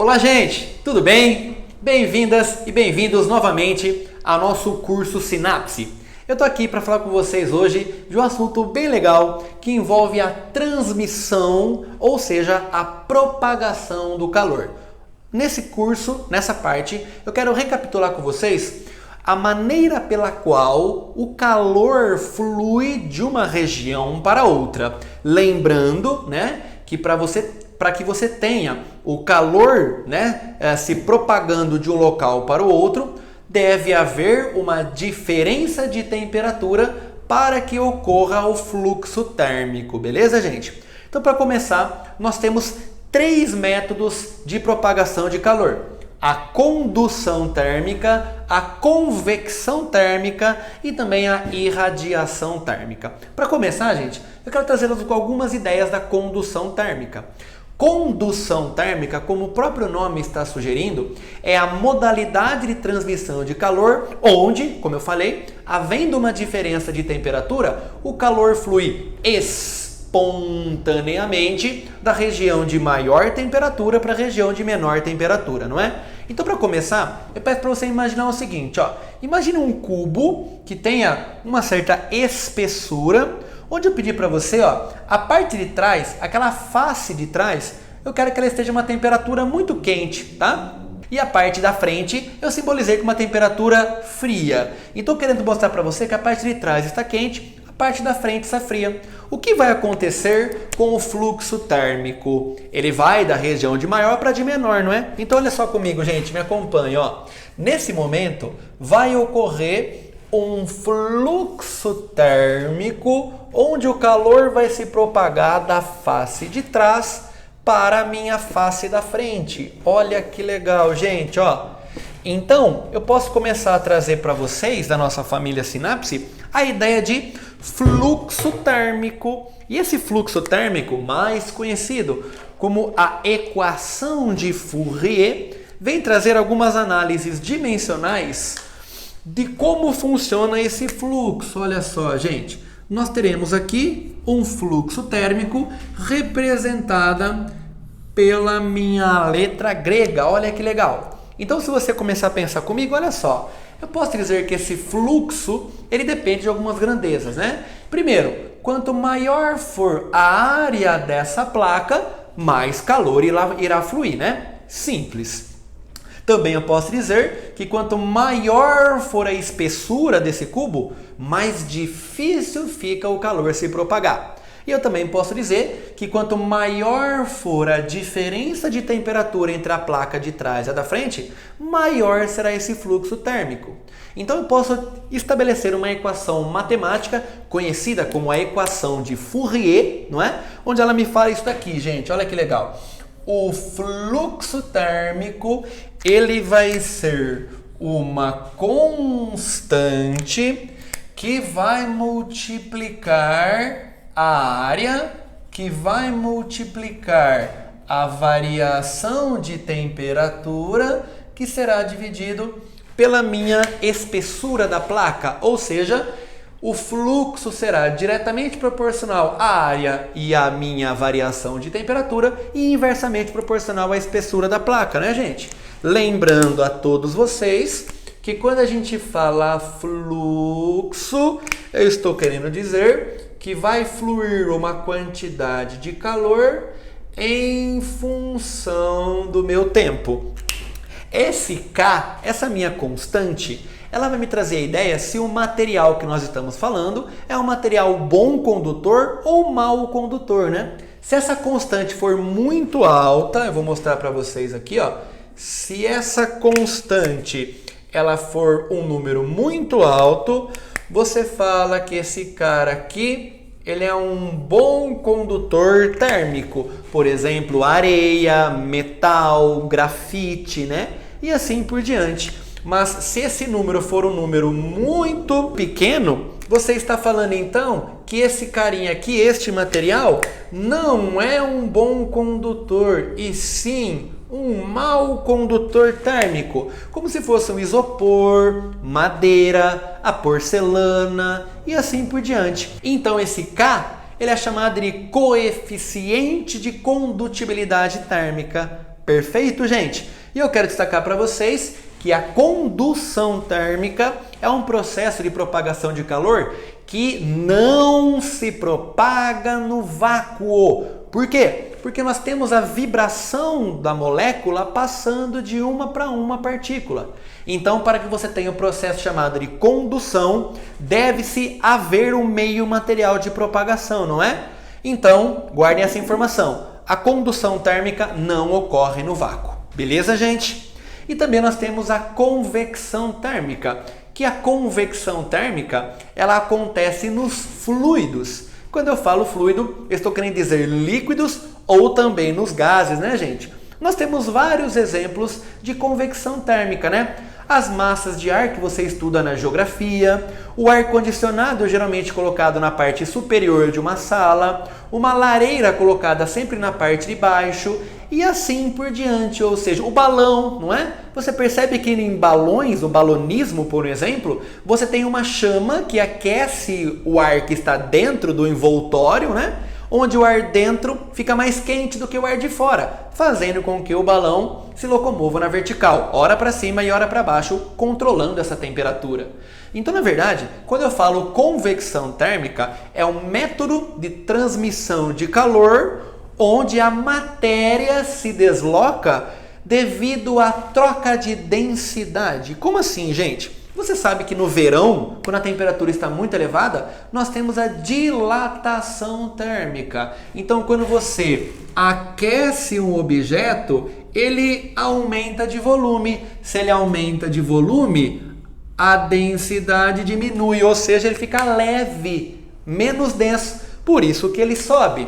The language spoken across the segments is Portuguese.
Olá, gente, tudo bem? Bem-vindas e bem-vindos novamente ao nosso curso Sinapse. Eu tô aqui para falar com vocês hoje de um assunto bem legal que envolve a transmissão, ou seja, a propagação do calor. Nesse curso, nessa parte, eu quero recapitular com vocês a maneira pela qual o calor flui de uma região para outra. Lembrando, que para que você tenha o calor, se propagando de um local para o outro, deve haver uma diferença de temperatura para que ocorra o fluxo térmico, beleza, gente? Então, para começar, nós temos 3 métodos de propagação de calor: a condução térmica, a convecção térmica e também a irradiação térmica. Para começar, gente, eu quero trazer algumas ideias da condução térmica. Condução térmica, como o próprio nome está sugerindo, é a modalidade de transmissão de calor onde, como eu falei, havendo uma diferença de temperatura, o calor flui espontaneamente da região de maior temperatura para a região de menor temperatura, não é? Então, para começar, eu peço para você imaginar o seguinte, imagine um cubo que tenha uma certa espessura, onde eu pedi para você, a parte de trás, aquela face de trás, eu quero que ela esteja uma temperatura muito quente, tá? E a parte da frente eu simbolizei com uma temperatura fria. Então, querendo mostrar para você que a parte de trás está quente, a parte da frente está fria. O que vai acontecer com o fluxo térmico? Ele vai da região de maior para de menor, não é? Então, olha só comigo, gente, me acompanhe, Nesse momento, vai ocorrer um fluxo térmico onde o calor vai se propagar da face de trás para a minha face da frente. Olha que legal, gente, Então, eu posso começar a trazer para vocês, da nossa família Sinapse, a ideia de fluxo térmico. E esse fluxo térmico, mais conhecido como a equação de Fourier, vem trazer algumas análises dimensionais de como funciona esse fluxo. Olha só, gente, nós teremos aqui um fluxo térmico representada pela minha letra grega. Olha que legal. Então, se você começar a pensar comigo, olha só, eu posso dizer que esse fluxo, ele depende de algumas grandezas, Primeiro, quanto maior for a área dessa placa, mais calor irá fluir, Simples. Também eu posso dizer que quanto maior for a espessura desse cubo, mais difícil fica o calor se propagar. E eu também posso dizer que quanto maior for a diferença de temperatura entre a placa de trás e a da frente, maior será esse fluxo térmico. Então eu posso estabelecer uma equação matemática conhecida como a equação de Fourier, Onde ela me fala isso daqui, gente, olha que legal. O fluxo térmico, ele vai ser uma constante que vai multiplicar a área, que vai multiplicar a variação de temperatura, que será dividido pela minha espessura da placa, ou seja, o fluxo será diretamente proporcional à área e à minha variação de temperatura e inversamente proporcional à espessura da placa, gente? Lembrando a todos vocês que quando a gente fala fluxo, eu estou querendo dizer que vai fluir uma quantidade de calor em função do meu tempo. Esse K, essa minha constante, ela vai me trazer a ideia se o material que nós estamos falando é um material bom condutor ou mau condutor, Se essa constante for muito alta, eu vou mostrar para vocês aqui, Se essa constante ela for um número muito alto, você fala que esse cara aqui, ele é um bom condutor térmico. Por exemplo, areia, metal, grafite, E assim por diante. Mas se esse número for um número muito pequeno, você está falando então que esse carinha aqui, este material, não é um bom condutor, e sim um mau condutor térmico, como se fosse um isopor, madeira, a porcelana e assim por diante. Então esse K, ele é chamado de coeficiente de condutibilidade térmica. Perfeito, gente? E eu quero destacar para vocês que a condução térmica é um processo de propagação de calor que não se propaga no vácuo. Por quê? Porque nós temos a vibração da molécula passando de uma para uma partícula. Então, para que você tenha um processo chamado de condução, deve-se haver um meio material de propagação, não é? Então, guardem essa informação. A condução térmica não ocorre no vácuo. Beleza, gente? E também nós temos a convecção térmica, que a convecção térmica, ela acontece nos fluidos. Quando eu falo fluido, eu estou querendo dizer líquidos ou também nos gases, né, gente? Nós temos vários exemplos de convecção térmica, né? As massas de ar que você estuda na geografia, o ar-condicionado geralmente colocado na parte superior de uma sala, uma lareira colocada sempre na parte de baixo e assim por diante, ou seja, o balão, não é? Você percebe que em balões, o balonismo, por exemplo, você tem uma chama que aquece o ar que está dentro do envoltório, né? Onde o ar dentro fica mais quente do que o ar de fora, fazendo com que o balão se locomova na vertical, ora para cima e ora para baixo, controlando essa temperatura. Então, na verdade, quando eu falo convecção térmica, é um método de transmissão de calor onde a matéria se desloca devido à troca de densidade. Como assim, gente? Você sabe que no verão, quando a temperatura está muito elevada, nós temos a dilatação térmica. Então, quando você aquece um objeto, ele aumenta de volume. Se ele aumenta de volume, a densidade diminui, ou seja, ele fica leve, menos denso. Por isso que ele sobe.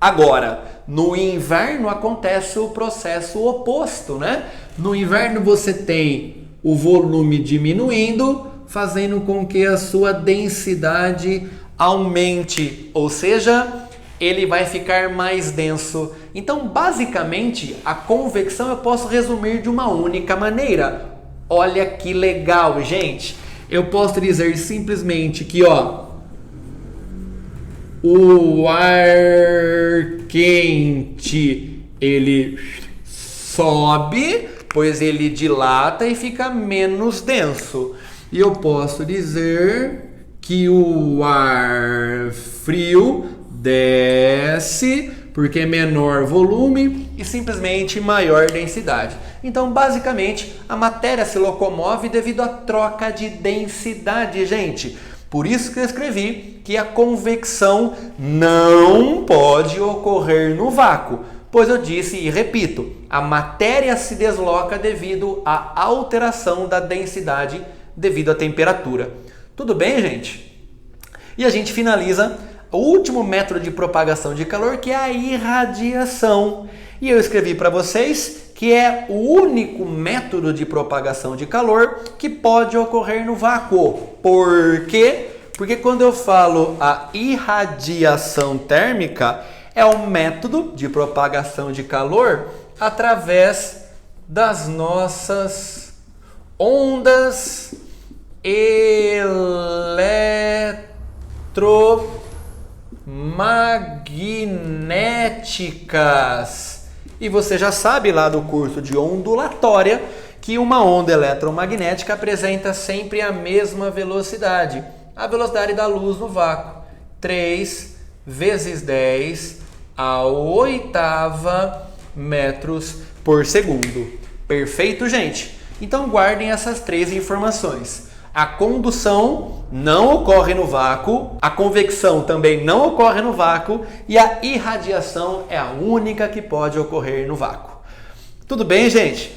Agora, no inverno acontece o processo oposto, né? No inverno você tem o volume diminuindo, fazendo com que a sua densidade aumente, ou seja, ele vai ficar mais denso. Então, basicamente, a convecção eu posso resumir de uma única maneira. Olha que legal, gente! Eu posso dizer simplesmente que, o ar quente, ele sobe, pois ele dilata e fica menos denso. E eu posso dizer que o ar frio desce, porque é menor volume e simplesmente maior densidade. Então, basicamente, a matéria se locomove devido à troca de densidade, gente. Por isso que eu escrevi que a convecção não pode ocorrer no vácuo. Pois eu disse e repito, a matéria se desloca devido à alteração da densidade devido à temperatura. Tudo bem, gente? E a gente finaliza o último método de propagação de calor, que é a irradiação. E eu escrevi para vocês que é o único método de propagação de calor que pode ocorrer no vácuo. Por quê? Porque quando eu falo a irradiação térmica, é um método de propagação de calor através das nossas ondas eletromagnéticas. E você já sabe lá do curso de ondulatória que uma onda eletromagnética apresenta sempre a mesma velocidade. A velocidade da luz no vácuo, 3 vezes 10 a oitava metros por segundo. Perfeito, gente? Então guardem essas 3 informações. A condução não ocorre no vácuo, a convecção também não ocorre no vácuo e a irradiação é a única que pode ocorrer no vácuo. Tudo bem, gente?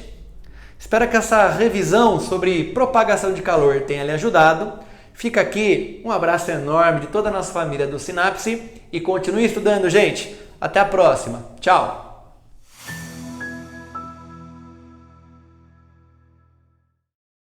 Espero que essa revisão sobre propagação de calor tenha lhe ajudado. Fica aqui um abraço enorme de toda a nossa família do Sinapse e continue estudando, gente. Até a próxima. Tchau!